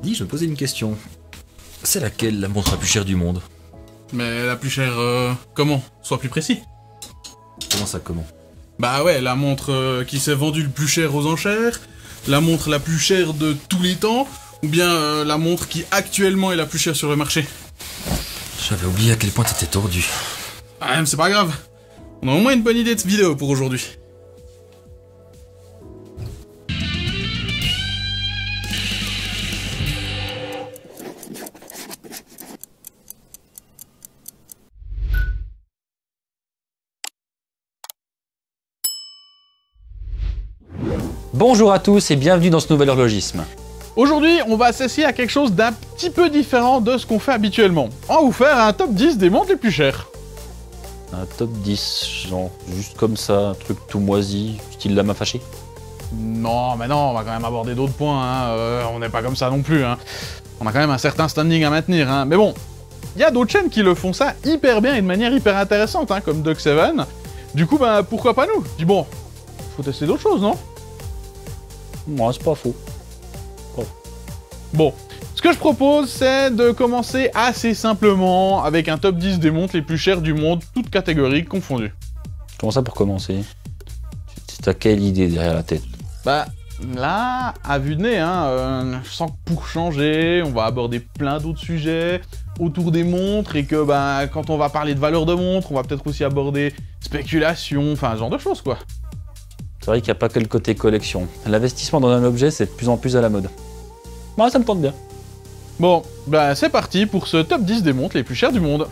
Dis, je me posais une question. C'est laquelle la montre la plus chère du monde? Mais la plus chère, comment? Sois plus précis. Comment ça, comment? Bah ouais, la montre qui s'est vendue le plus cher aux enchères, la montre la plus chère de tous les temps, ou bien la montre qui actuellement est la plus chère sur le marché. J'avais oublié à quel point t'étais tordu. Ah, mais c'est pas grave. On a au moins une bonne idée de vidéo pour aujourd'hui. Bonjour à tous et bienvenue dans ce nouvel horlogisme. Aujourd'hui, on va s'essayer à quelque chose d'un petit peu différent de ce qu'on fait habituellement. On va vous faire un top 10 des montres les plus chères. Un top 10, genre juste comme ça, un truc tout moisi, style lame à fâcher. Non, mais non, on va quand même aborder d'autres points, hein. On n'est pas comme ça non plus, hein. On a quand même un certain standing à maintenir, hein. Mais bon, il y a d'autres chaînes qui le font ça hyper bien et de manière hyper intéressante, hein, comme Duck7. Du coup, bah pourquoi pas nous? Dis bon, faut tester d'autres choses, non? Moi, c'est pas faux. Bon, ce que je propose, c'est de commencer assez simplement avec un top 10 des montres les plus chères du monde, toutes catégories confondues. Comment ça pour commencer? T'as quelle idée derrière la tête? Bah, là, à vue de nez, hein, je sens que pour changer, on va aborder plein d'autres sujets autour des montres et que, bah, quand on va parler de valeur de montre, on va peut-être aussi aborder spéculation, enfin, ce genre de choses, quoi. C'est vrai qu'il n'y a pas que le côté collection. L'investissement dans un objet, c'est de plus en plus à la mode. Moi, ça me tente bien. Bon, bah, c'est parti pour ce top 10 des montres les plus chères du monde.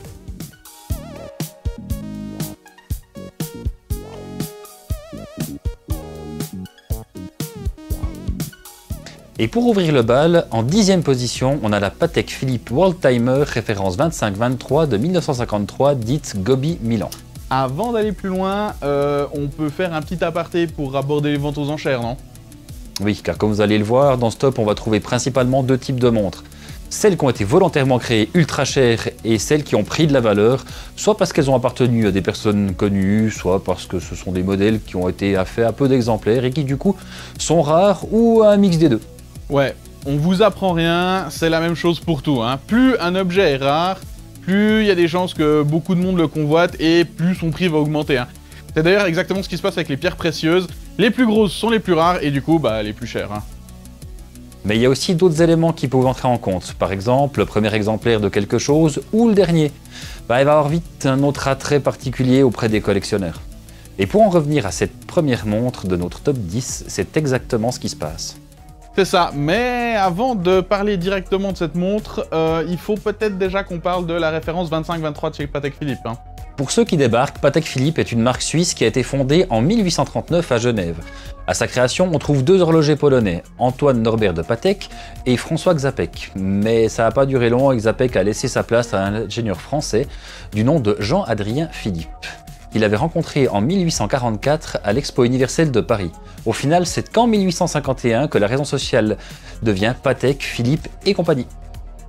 Et pour ouvrir le bal, en 10e position, on a la Patek Philippe World Timer référence 2523 de 1953, dite Gobi Milan. Avant d'aller plus loin, on peut faire un petit aparté pour aborder les ventes aux enchères, non? Oui, car comme vous allez le voir, dans ce top, on va trouver principalement deux types de montres. Celles qui ont été volontairement créées ultra chères et celles qui ont pris de la valeur, soit parce qu'elles ont appartenu à des personnes connues, soit parce que ce sont des modèles qui ont été faits à peu d'exemplaires et qui du coup sont rares ou un mix des deux. Ouais, on vous apprend rien, c'est la même chose pour tout, hein. Plus un objet est rare, plus il y a des chances que beaucoup de monde le convoite et plus son prix va augmenter, hein. C'est d'ailleurs exactement ce qui se passe avec les pierres précieuses. Les plus grosses sont les plus rares et du coup, bah, les plus chères, hein. Mais il y a aussi d'autres éléments qui peuvent entrer en compte. Par exemple, le premier exemplaire de quelque chose ou le dernier. Bah, il va avoir vite un autre attrait particulier auprès des collectionneurs. Et pour en revenir à cette première montre de notre top 10, c'est exactement ce qui se passe. C'est ça, mais avant de parler directement de cette montre, il faut peut-être déjà qu'on parle de la référence 2523 de chez Patek Philippe, hein. Pour ceux qui débarquent, Patek Philippe est une marque suisse qui a été fondée en 1839 à Genève. À sa création, on trouve deux horlogers polonais, Antoine Norbert de Patek et François Czapek. Mais ça n'a pas duré long et Czapek a laissé sa place à un ingénieur français du nom de Jean-Adrien Philippe. Il avait rencontré en 1844 à l'Expo universelle de Paris. Au final, c'est qu'en 1851 que la raison sociale devient Patek, Philippe et compagnie.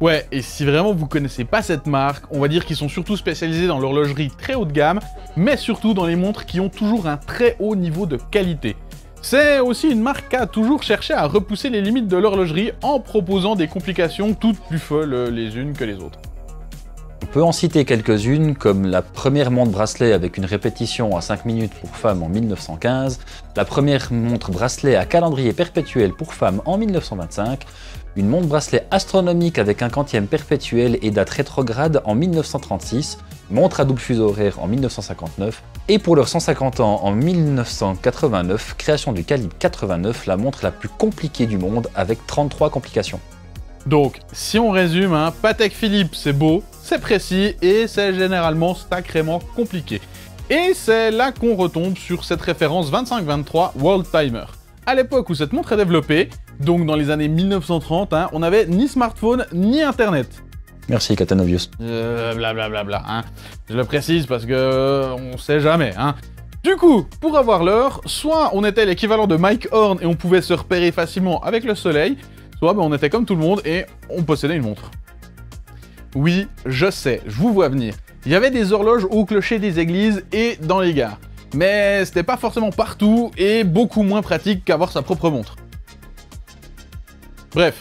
Ouais, et si vraiment vous connaissez pas cette marque, on va dire qu'ils sont surtout spécialisés dans l'horlogerie très haut de gamme, mais surtout dans les montres qui ont toujours un très haut niveau de qualité. C'est aussi une marque qui a toujours cherché à repousser les limites de l'horlogerie en proposant des complications toutes plus folles les unes que les autres. On peut en citer quelques-unes, comme la première montre bracelet avec une répétition à 5 minutes pour femmes en 1915, la première montre bracelet à calendrier perpétuel pour femmes en 1925, une montre bracelet astronomique avec un quantième perpétuel et date rétrograde en 1936, montre à double fuseau horaire en 1959, et pour leurs 150 ans en 1989, création du calibre 89, la montre la plus compliquée du monde avec 33 complications. Donc, si on résume, hein, Patek Philippe c'est beau, c'est précis et c'est généralement sacrément compliqué. Et c'est là qu'on retombe sur cette référence 2523 World Timer. À l'époque où cette montre est développée, donc dans les années 1930, hein, on n'avait ni smartphone ni internet. Merci Catanovius. Blablabla, hein. Je le précise parce que on sait jamais, hein. Du coup, pour avoir l'heure, soit on était l'équivalent de Mike Horn et on pouvait se repérer facilement avec le soleil, soit ben, on était comme tout le monde et on possédait une montre. Oui, je sais, je vous vois venir. Il y avait des horloges au clocher des églises et dans les gares. Mais c'était pas forcément partout et beaucoup moins pratique qu'avoir sa propre montre. Bref,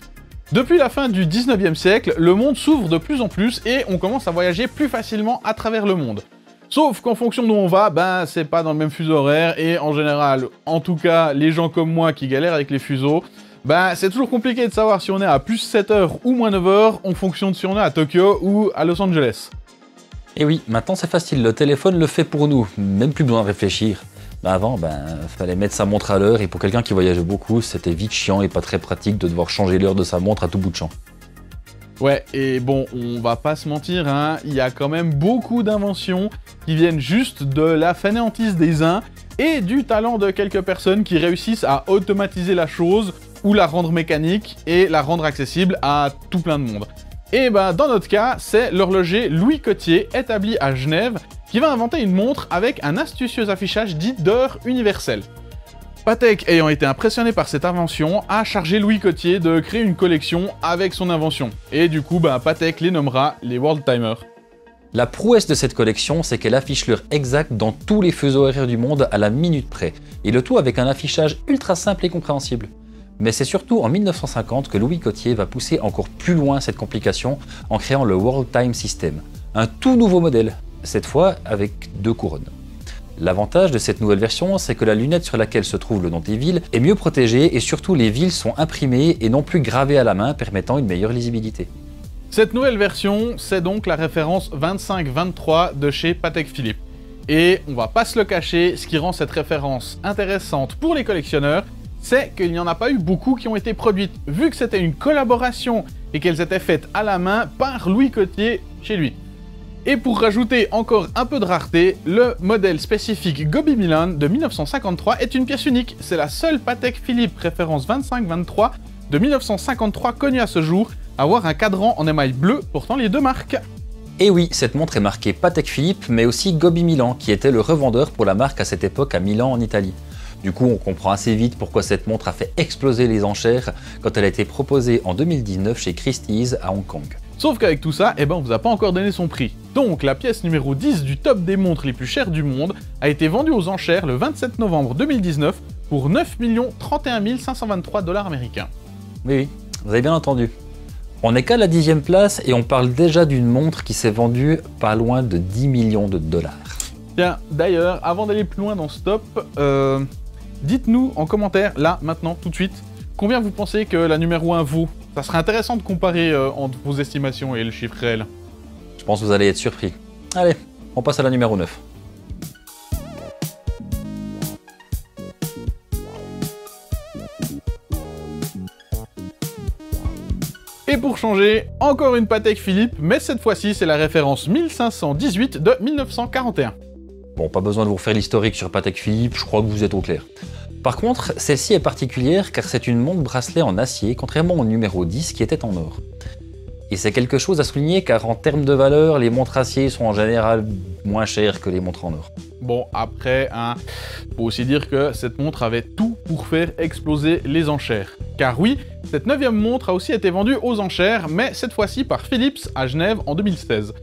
Depuis la fin du 19e siècle, le monde s'ouvre de plus en plus et on commence à voyager plus facilement à travers le monde. Sauf qu'en fonction d'où on va, ben c'est pas dans le même fuseau horaire et en général, en tout cas les gens comme moi qui galèrent avec les fuseaux, ben c'est toujours compliqué de savoir si on est à plus 7 heures ou moins 9 heures en fonction de si on est à Tokyo ou à Los Angeles. Et oui, maintenant c'est facile, le téléphone le fait pour nous, même plus besoin de réfléchir. Avant, fallait mettre sa montre à l'heure et pour quelqu'un qui voyageait beaucoup, c'était vite chiant et pas très pratique de devoir changer l'heure de sa montre à tout bout de champ. Ouais, et bon, on va pas se mentir, hein, il y a quand même beaucoup d'inventions qui viennent juste de la fainéantise des uns et du talent de quelques personnes qui réussissent à automatiser la chose ou la rendre mécanique et la rendre accessible à tout plein de monde. Et dans notre cas, c'est l'horloger Louis Cottier, établi à Genève, qui va inventer une montre avec un astucieux affichage dit d'heure universelle. Patek, ayant été impressionné par cette invention, a chargé Louis Cottier de créer une collection avec son invention. Et du coup, Patek les nommera les World Timers. La prouesse de cette collection, c'est qu'elle affiche l'heure exacte dans tous les fuseaux horaires du monde à la minute près, et le tout avec un affichage ultra simple et compréhensible. Mais c'est surtout en 1950 que Louis Cottier va pousser encore plus loin cette complication en créant le World Time System, un tout nouveau modèle, cette fois avec 2 couronnes. L'avantage de cette nouvelle version, c'est que la lunette sur laquelle se trouve le nom des villes est mieux protégée et surtout les villes sont imprimées et non plus gravées à la main, permettant une meilleure lisibilité. Cette nouvelle version, c'est donc la référence 2523 de chez Patek Philippe. Et on va pas se le cacher, ce qui rend cette référence intéressante pour les collectionneurs, c'est qu'il n'y en a pas eu beaucoup qui ont été produites, vu que c'était une collaboration et qu'elles étaient faites à la main par Louis Cottier chez lui. Et pour rajouter encore un peu de rareté, le modèle spécifique Gobi Milan de 1953 est une pièce unique. C'est la seule Patek Philippe référence 2523 de 1953 connue à ce jour à avoir un cadran en émail bleu portant les 2 marques. Et oui, cette montre est marquée Patek Philippe, mais aussi Gobi Milan, qui était le revendeur pour la marque à cette époque à Milan en Italie. Du coup, on comprend assez vite pourquoi cette montre a fait exploser les enchères quand elle a été proposée en 2019 chez Christie's à Hong Kong. Sauf qu'avec tout ça, on vous a pas encore donné son prix. Donc la pièce numéro 10 du top des montres les plus chères du monde a été vendue aux enchères le 27 novembre 2019 pour 9 31 523 $ américains. Oui, vous avez bien entendu. On n'est qu'à la 10e place et on parle déjà d'une montre qui s'est vendue pas loin de 10 millions de dollars. Tiens, d'ailleurs, avant d'aller plus loin dans ce top, dites-nous en commentaire, là, maintenant, tout de suite, combien vous pensez que la numéro 1 vaut. Ça serait intéressant de comparer entre vos estimations et le chiffre réel. Je pense que vous allez être surpris. Allez, on passe à la numéro 9. Et pour changer, encore une Patek Philippe, mais cette fois-ci c'est la référence 1518 de 1941. Bon, pas besoin de vous refaire l'historique sur Patek Philippe, je crois que vous êtes au clair. Par contre, celle-ci est particulière car c'est une montre bracelet en acier, contrairement au numéro 10 qui était en or. Et c'est quelque chose à souligner car en termes de valeur, les montres acier sont en général moins chères que les montres en or. Bon, après, faut aussi dire que cette montre avait tout pour faire exploser les enchères. Car oui, cette 9e montre a aussi été vendue aux enchères, mais cette fois-ci par Philips à Genève en 2016.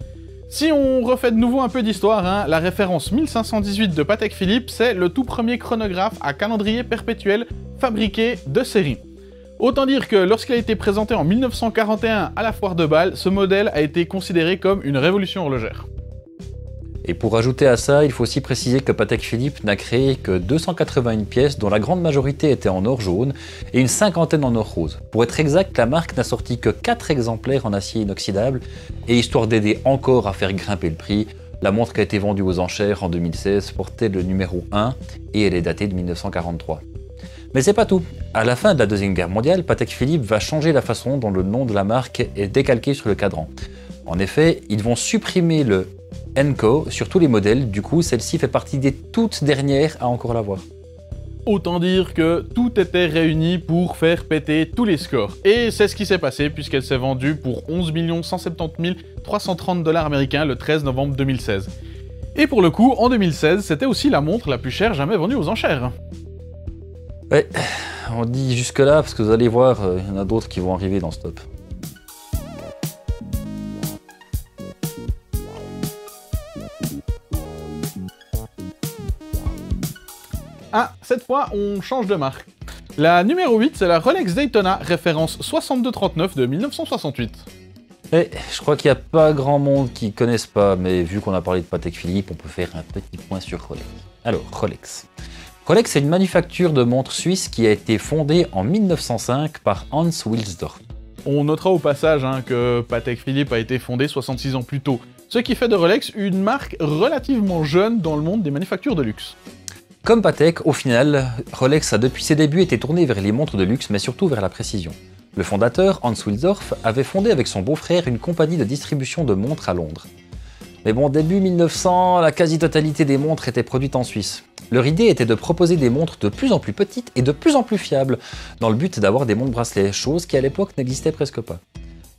Si on refait de nouveau un peu d'histoire, la référence 1518 de Patek Philippe, c'est le tout premier chronographe à calendrier perpétuel fabriqué de série. Autant dire que lorsqu'il a été présenté en 1941 à la foire de Bâle, ce modèle a été considéré comme une révolution horlogère. Et pour ajouter à ça, il faut aussi préciser que Patek Philippe n'a créé que 281 pièces dont la grande majorité était en or jaune et une cinquantaine en or rose. Pour être exact, la marque n'a sorti que 4 exemplaires en acier inoxydable et histoire d'aider encore à faire grimper le prix, la montre qui a été vendue aux enchères en 2016 portait le numéro 1 et elle est datée de 1943. Mais c'est pas tout. À la fin de la Deuxième Guerre mondiale, Patek Philippe va changer la façon dont le nom de la marque est décalqué sur le cadran. En effet, ils vont supprimer le Enco sur tous les modèles, du coup celle-ci fait partie des toutes dernières à encore l'avoir. Autant dire que tout était réuni pour faire péter tous les scores. Et c'est ce qui s'est passé puisqu'elle s'est vendue pour 11 170 330 $ américains le 13 novembre 2016. Et pour le coup, en 2016, c'était aussi la montre la plus chère jamais vendue aux enchères. Ouais, on dit jusque là parce que vous allez voir, il y en a d'autres qui vont arriver dans ce top. Ah, cette fois, on change de marque. La numéro 8, c'est la Rolex Daytona, référence 6239 de 1968. Et je crois qu'il n'y a pas grand monde qui ne connaisse pas, mais vu qu'on a parlé de Patek Philippe, on peut faire un petit point sur Rolex. Alors, Rolex. Rolex, c'est une manufacture de montres suisse qui a été fondée en 1905 par Hans Wilsdorf. On notera au passage que Patek Philippe a été fondé 66 ans plus tôt, ce qui fait de Rolex une marque relativement jeune dans le monde des manufactures de luxe. Comme Patek, au final, Rolex a depuis ses débuts été tourné vers les montres de luxe, mais surtout vers la précision. Le fondateur, Hans Wilsdorf, avait fondé avec son beau-frère une compagnie de distribution de montres à Londres. Mais bon, début 1900, la quasi-totalité des montres étaient produites en Suisse. Leur idée était de proposer des montres de plus en plus petites et de plus en plus fiables, dans le but d'avoir des montres bracelets, chose qui à l'époque n'existait presque pas.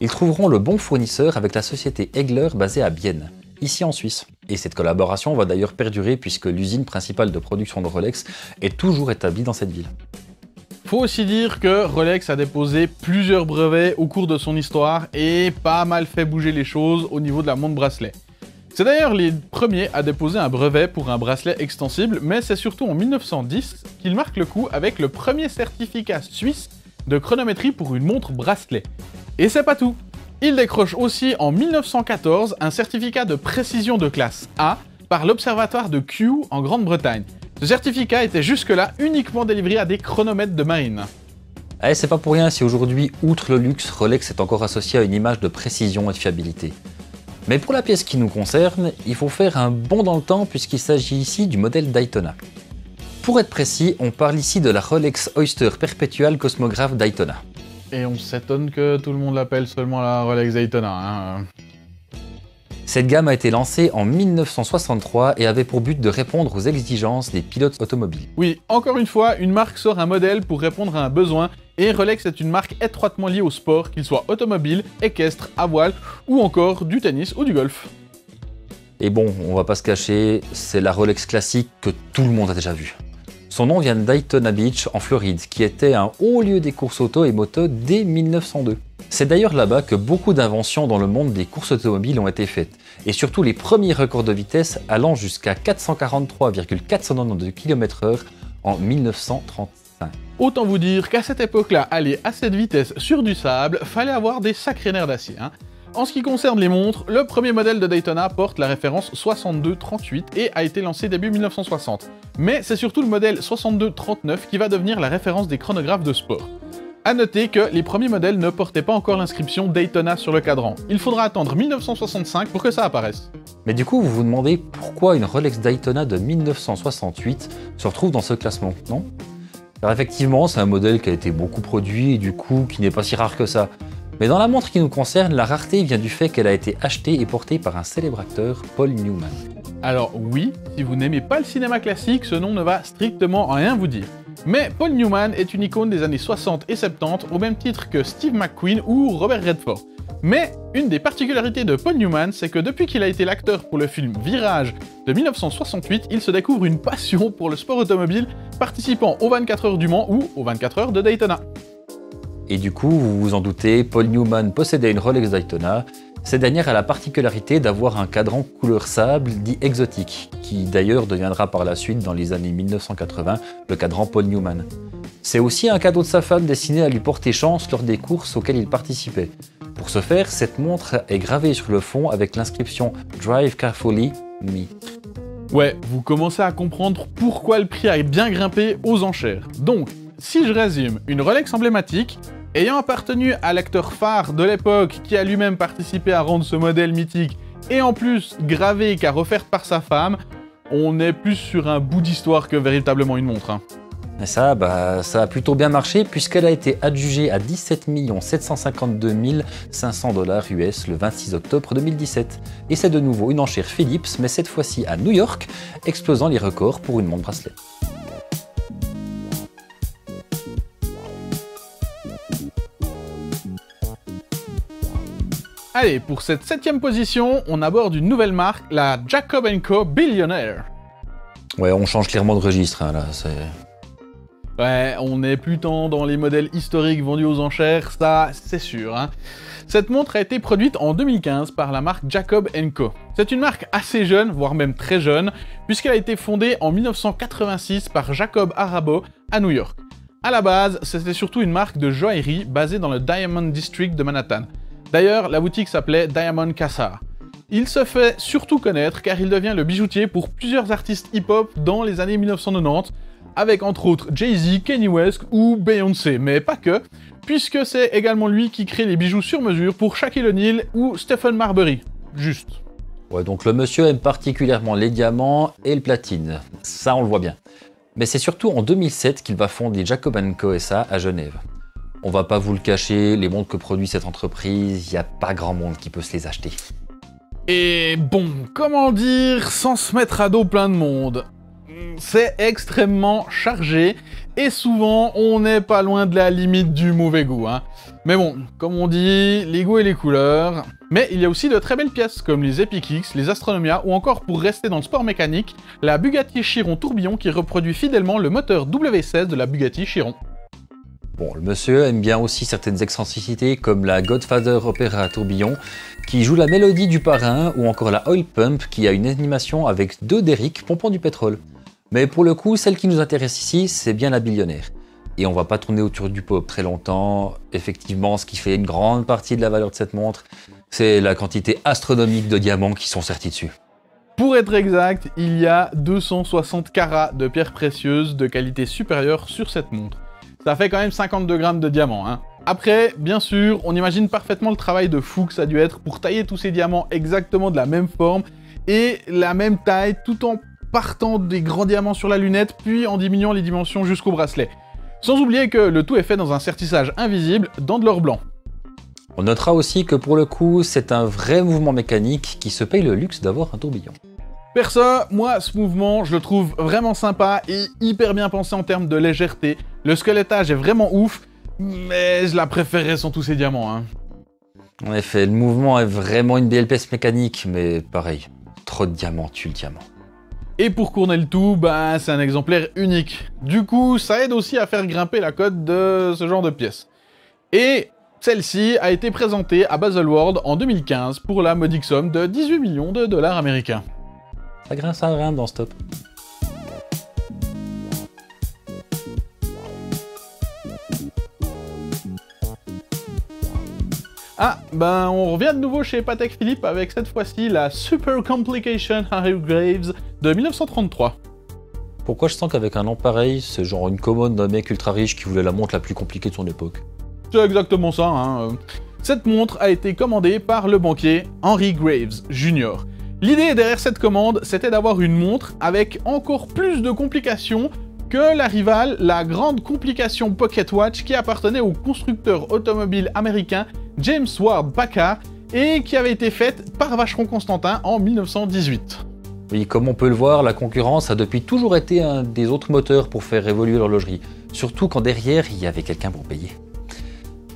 Ils trouveront le bon fournisseur avec la société Egler basée à Bienne, ici en Suisse. Et cette collaboration va d'ailleurs perdurer puisque l'usine principale de production de Rolex est toujours établie dans cette ville. Faut aussi dire que Rolex a déposé plusieurs brevets au cours de son histoire et pas mal fait bouger les choses au niveau de la montre bracelet. C'est d'ailleurs les premiers à déposer un brevet pour un bracelet extensible, mais c'est surtout en 1910 qu'il marque le coup avec le premier certificat suisse de chronométrie pour une montre bracelet. Et c'est pas tout. Il décroche aussi en 1914 un certificat de précision de classe A par l'observatoire de Kew en Grande-Bretagne. Ce certificat était jusque-là uniquement délivré à des chronomètres de marine. Eh, c'est pas pour rien si aujourd'hui, outre le luxe, Rolex est encore associé à une image de précision et de fiabilité. Mais pour la pièce qui nous concerne, il faut faire un bond dans le temps puisqu'il s'agit ici du modèle Daytona. Pour être précis, on parle ici de la Rolex Oyster Perpetual Cosmograph Daytona. Et on s'étonne que tout le monde l'appelle seulement la Rolex Daytona. Cette gamme a été lancée en 1963 et avait pour but de répondre aux exigences des pilotes automobiles. Oui, encore une fois, une marque sort un modèle pour répondre à un besoin, et Rolex est une marque étroitement liée au sport, qu'il soit automobile, équestre, à voile, ou encore du tennis ou du golf. Et bon, on va pas se cacher, c'est la Rolex classique que tout le monde a déjà vue. Son nom vient de Daytona Beach en Floride, qui était un haut lieu des courses auto et moto dès 1902. C'est d'ailleurs là-bas que beaucoup d'inventions dans le monde des courses automobiles ont été faites, et surtout les premiers records de vitesse allant jusqu'à 443,492 km/h en 1935. Autant vous dire qu'à cette époque-là, aller à cette vitesse sur du sable, fallait avoir des sacrés nerfs d'acier. En ce qui concerne les montres, le premier modèle de Daytona porte la référence 6238 et a été lancé début 1960. Mais c'est surtout le modèle 6239 qui va devenir la référence des chronographes de sport. A noter que les premiers modèles ne portaient pas encore l'inscription Daytona sur le cadran. Il faudra attendre 1965 pour que ça apparaisse. Mais du coup, vous vous demandez pourquoi une Rolex Daytona de 1968 se retrouve dans ce classement, non? Car effectivement, c'est un modèle qui a été beaucoup produit et du coup qui n'est pas si rare que ça. Mais dans la montre qui nous concerne, la rareté vient du fait qu'elle a été achetée et portée par un célèbre acteur, Paul Newman. Alors oui, si vous n'aimez pas le cinéma classique, ce nom ne va strictement rien vous dire. Mais Paul Newman est une icône des années 60 et 70 au même titre que Steve McQueen ou Robert Redford. Mais une des particularités de Paul Newman, c'est que depuis qu'il a été l'acteur pour le film Virage de 1968, il se découvre une passion pour le sport automobile, participant aux 24 heures du Mans ou aux 24 heures de Daytona. Et du coup, vous vous en doutez, Paul Newman possédait une Rolex Daytona. Cette dernière a la particularité d'avoir un cadran couleur sable dit exotique, qui d'ailleurs deviendra par la suite, dans les années 1980, le cadran Paul Newman. C'est aussi un cadeau de sa femme destiné à lui porter chance lors des courses auxquelles il participait. Pour ce faire, cette montre est gravée sur le fond avec l'inscription « Drive carefully, me ». Ouais, vous commencez à comprendre pourquoi le prix a bien grimpé aux enchères. Donc, si je résume, une Rolex emblématique, ayant appartenu à l'acteur phare de l'époque qui a lui-même participé à rendre ce modèle mythique, et en plus gravée car offerte par sa femme, on est plus sur un bout d'histoire que véritablement une montre. Et ça a plutôt bien marché puisqu'elle a été adjugée à 17 752 500 $ US le 26 octobre 2017. Et c'est de nouveau une enchère Philips, mais cette fois-ci à New York, explosant les records pour une montre bracelet. Allez, pour cette 7ème position, on aborde une nouvelle marque, la Jacob & Co Billionaire. Ouais, on change clairement de registre, là, c'est... Ouais, on n'est plus tant dans les modèles historiques vendus aux enchères, ça c'est sûr. Cette montre a été produite en 2015 par la marque Jacob & Co. C'est une marque assez jeune, voire même très jeune, puisqu'elle a été fondée en 1986 par Jacob Arabo à New York. À la base, c'était surtout une marque de joaillerie basée dans le Diamond District de Manhattan. D'ailleurs, la boutique s'appelait Diamond Casa. Il se fait surtout connaître car il devient le bijoutier pour plusieurs artistes hip-hop dans les années 1990, avec entre autres Jay-Z, Kanye West ou Beyoncé, mais pas que, puisque c'est également lui qui crée les bijoux sur mesure pour Shaquille O'Neal ou Stephen Marbury. Juste. Ouais, donc le monsieur aime particulièrement les diamants et le platine, ça on le voit bien. Mais c'est surtout en 2007 qu'il va fonder Jacob & Co SA à Genève. On va pas vous le cacher, les montres que produit cette entreprise, il n'y a pas grand monde qui peut se les acheter. Et bon, comment dire sans se mettre à dos plein de monde? C'est extrêmement chargé et souvent on n'est pas loin de la limite du mauvais goût. Hein. Mais bon, comme on dit, les goûts et les couleurs. Mais il y a aussi de très belles pièces comme les Epic X, les Astronomia ou encore pour rester dans le sport mécanique, la Bugatti Chiron tourbillon qui reproduit fidèlement le moteur W16 de la Bugatti Chiron. Bon, le monsieur aime bien aussi certaines excentricités comme la Godfather Opera tourbillon qui joue la mélodie du parrain ou encore la Oil Pump qui a une animation avec 2 derricks pompant du pétrole. Mais pour le coup, celle qui nous intéresse ici, c'est bien la billionnaire. Et on va pas tourner autour du pot très longtemps. Effectivement, ce qui fait une grande partie de la valeur de cette montre, c'est la quantité astronomique de diamants qui sont sertis dessus. Pour être exact, il y a 260 carats de pierres précieuses de qualité supérieure sur cette montre. Ça fait quand même 52 grammes de diamants. Hein. Après, bien sûr, on imagine parfaitement le travail de fou que ça a dû être pour tailler tous ces diamants exactement de la même forme et la même taille, tout en partant des grands diamants sur la lunette, puis en diminuant les dimensions jusqu'au bracelet. Sans oublier que le tout est fait dans un sertissage invisible dans de l'or blanc. On notera aussi que pour le coup, c'est un vrai mouvement mécanique qui se paye le luxe d'avoir un tourbillon. Perso, moi, ce mouvement, je le trouve vraiment sympa et hyper bien pensé en termes de légèreté. Le squelettage est vraiment ouf, mais je la préférerais sans tous ces diamants. Hein. En effet, le mouvement est vraiment une belle pièce mécanique, mais pareil, trop de diamants tue le diamant. Et pour couronner le tout, bah, c'est un exemplaire unique. Du coup, ça aide aussi à faire grimper la cote de ce genre de pièces. Et celle-ci a été présentée à Baselworld en 2015 pour la modique somme de 18 millions de dollars américains. Ça grince à rien dans ce top. Ah, ben on revient de nouveau chez Patek Philippe avec cette fois-ci la Super Complication Harry Graves de 1933. Pourquoi je sens qu'avec un nom pareil, c'est genre une commode d'un mec ultra riche qui voulait la montre la plus compliquée de son époque? C'est exactement ça, hein. Cette montre a été commandée par le banquier Henry Graves Jr. L'idée derrière cette commande, c'était d'avoir une montre avec encore plus de complications que la rivale, la grande complication Pocket Watch qui appartenait au constructeur automobile américain James Ward Packard et qui avait été faite par Vacheron Constantin en 1918. Oui, comme on peut le voir, la concurrence a depuis toujours été un des autres moteurs pour faire évoluer l'horlogerie, surtout quand derrière il y avait quelqu'un pour payer.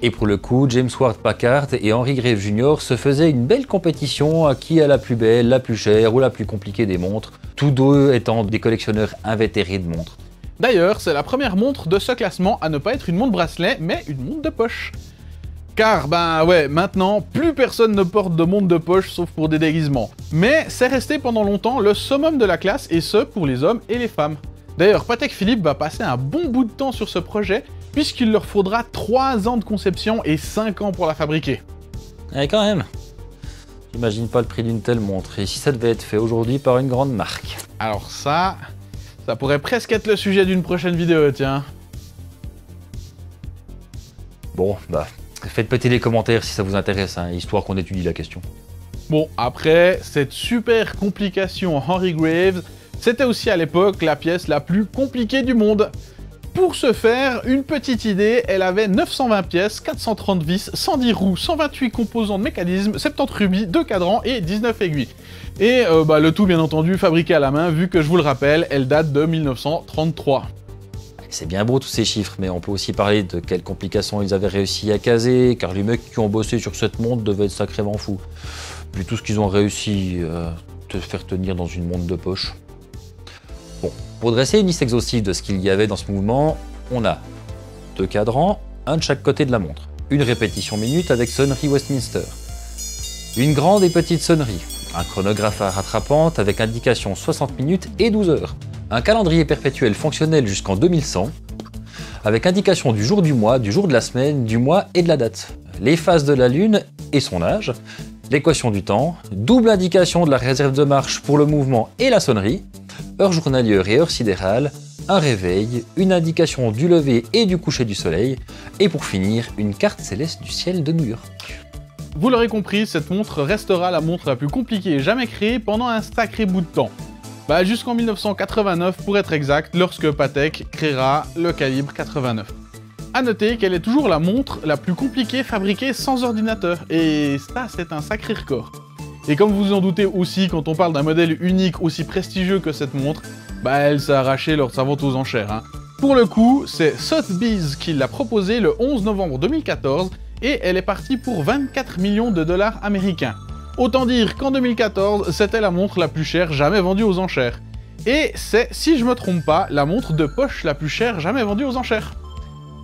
Et pour le coup, James Ward Packard et Henry Graves Jr. se faisaient une belle compétition à qui a la plus belle, la plus chère ou la plus compliquée des montres, tous deux étant des collectionneurs invétérés de montres. D'ailleurs, c'est la première montre de ce classement à ne pas être une montre bracelet, mais une montre de poche. Car, ben ouais, maintenant, plus personne ne porte de montre de poche sauf pour des déguisements. Mais c'est resté pendant longtemps le summum de la classe, et ce, pour les hommes et les femmes. D'ailleurs, Patek Philippe va passer un bon bout de temps sur ce projet, puisqu'il leur faudra 3 ans de conception et 5 ans pour la fabriquer. Et quand même, j'imagine pas le prix d'une telle montre, et si ça devait être fait aujourd'hui par une grande marque. Alors ça pourrait presque être le sujet d'une prochaine vidéo, tiens. Bon, bah, faites péter les commentaires si ça vous intéresse, hein, histoire qu'on étudie la question. Bon, après, cette super complication Henry Graves, c'était aussi à l'époque la pièce la plus compliquée du monde. Pour ce faire, une petite idée, elle avait 920 pièces, 430 vis, 110 roues, 128 composants de mécanisme, 70 rubis, 2 cadrans et 19 aiguilles. Et le tout bien entendu fabriqué à la main, vu que je vous le rappelle, elle date de 1933. C'est bien beau tous ces chiffres, mais on peut aussi parler de quelles complications ils avaient réussi à caser, car les mecs qui ont bossé sur cette montre devaient être sacrément fous. Vu tout ce qu'ils ont réussi à te faire tenir dans une montre de poche. Bon, pour dresser une liste exhaustive de ce qu'il y avait dans ce mouvement, on a 2 cadrans, un de chaque côté de la montre, une répétition minute avec sonnerie Westminster, une grande et petite sonnerie, un chronographe à rattrapante avec indication 60 minutes et 12 heures, un calendrier perpétuel fonctionnel jusqu'en 2100, avec indication du jour du mois, du jour de la semaine, du mois et de la date. Les phases de la Lune et son âge, l'équation du temps, double indication de la réserve de marche pour le mouvement et la sonnerie, heure journalière et heure sidérale, un réveil, une indication du lever et du coucher du soleil, et pour finir, une carte céleste du ciel de New York. Vous l'aurez compris, cette montre restera la montre la plus compliquée jamais créée pendant un sacré bout de temps. Jusqu'en 1989 pour être exact, lorsque Patek créera le calibre 89. A noter qu'elle est toujours la montre la plus compliquée fabriquée sans ordinateur, et ça c'est un sacré record. Et comme vous vous en doutez aussi, quand on parle d'un modèle unique aussi prestigieux que cette montre, elle s'est arrachée lors de sa vente aux enchères. Hein. Pour le coup, c'est Sotheby's qui l'a proposée le 11 novembre 2014, et elle est partie pour 24 millions de dollars américains. Autant dire qu'en 2014, c'était la montre la plus chère jamais vendue aux enchères. Et c'est, si je me trompe pas, la montre de poche la plus chère jamais vendue aux enchères.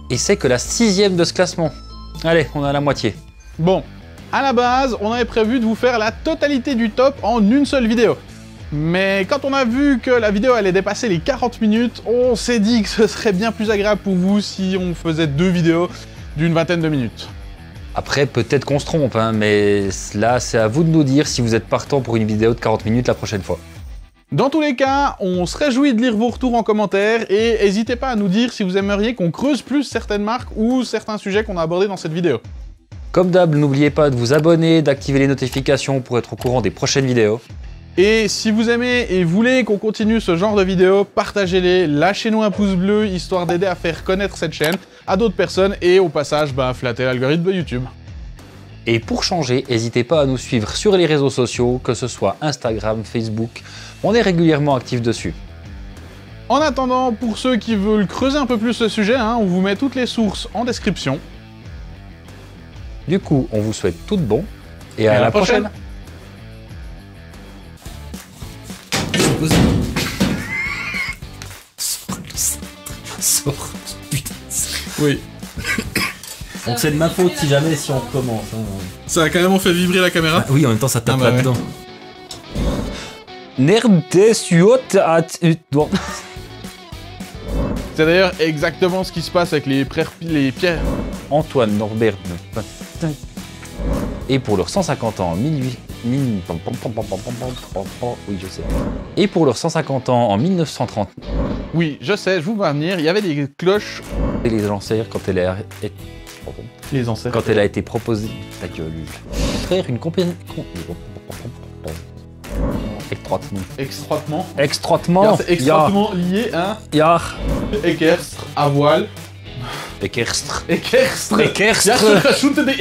Et c'est que la 6e de ce classement. Allez, on a la moitié. Bon, à la base, on avait prévu de vous faire la totalité du top en une seule vidéo. Mais quand on a vu que la vidéo allait dépasser les 40 minutes, on s'est dit que ce serait bien plus agréable pour vous si on faisait 2 vidéos d'une vingtaine de minutes. Après, peut-être qu'on se trompe, hein, mais là, c'est à vous de nous dire si vous êtes partant pour une vidéo de 40 minutes la prochaine fois. Dans tous les cas, on se réjouit de lire vos retours en commentaire et n'hésitez pas à nous dire si vous aimeriez qu'on creuse plus certaines marques ou certains sujets qu'on a abordés dans cette vidéo. Comme d'hab, n'oubliez pas de vous abonner, d'activer les notifications pour être au courant des prochaines vidéos. Et si vous aimez et voulez qu'on continue ce genre de vidéos, partagez-les, lâchez-nous un pouce bleu histoire d'aider à faire connaître cette chaîne à d'autres personnes et au passage, flatter l'algorithme de YouTube. Et pour changer, n'hésitez pas à nous suivre sur les réseaux sociaux, que ce soit Instagram, Facebook, on est régulièrement actifs dessus. En attendant, pour ceux qui veulent creuser un peu plus ce sujet, on vous met toutes les sources en description. Du coup, on vous souhaite tout de bon et à la prochaine. Sors, putain. Oui. Donc c'est de ma faute si on recommence. Hein. Ça a carrément fait vibrer la caméra. Oui, en même temps ça tape là-dedans. C'est d'ailleurs exactement ce qui se passe avec les pierres. Antoine Norbert. Et pour leurs 150 ans en 18... Oui, je sais. Et pour leurs 150 ans en 1930... Oui, je sais, je vous vois venir, il y avait des cloches... Et les ancêtres, quand elle a... Les ancêtres. Quand elle a été proposée... Ta gueule. Frère, une compagnie... Extroitement. Extroitement. Extroitement lié à... Yar. Équestre, à voile. Équestre. Équestre. Équestre.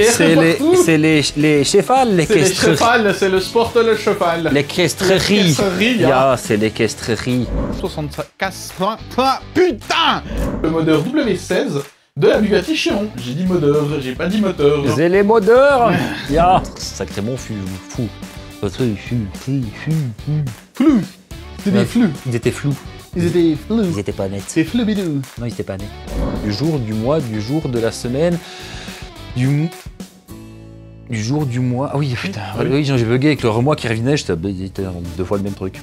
C'est les chevals, l'équestre. C'est les chevals, c'est le sport le cheval. L'équestrerie. C'est l'équestrerie. 64 points. Putain. Le moteur W16 de la Bugatti Chiron. J'ai dit moteur, j'ai pas dit moteur. C'est les moteurs. Sacrément fou. Flou. C'est des flous. Ils étaient flous. Ils étaient flous. Ils étaient pas nets. C'est flou bidou. Non, ils étaient pas nets. Du jour, du mois, du jour, de la semaine, du jour, du mois... Ah oui, putain, oui, j'ai bugué avec le remoi qui revenait, j'étais 2 fois le même truc.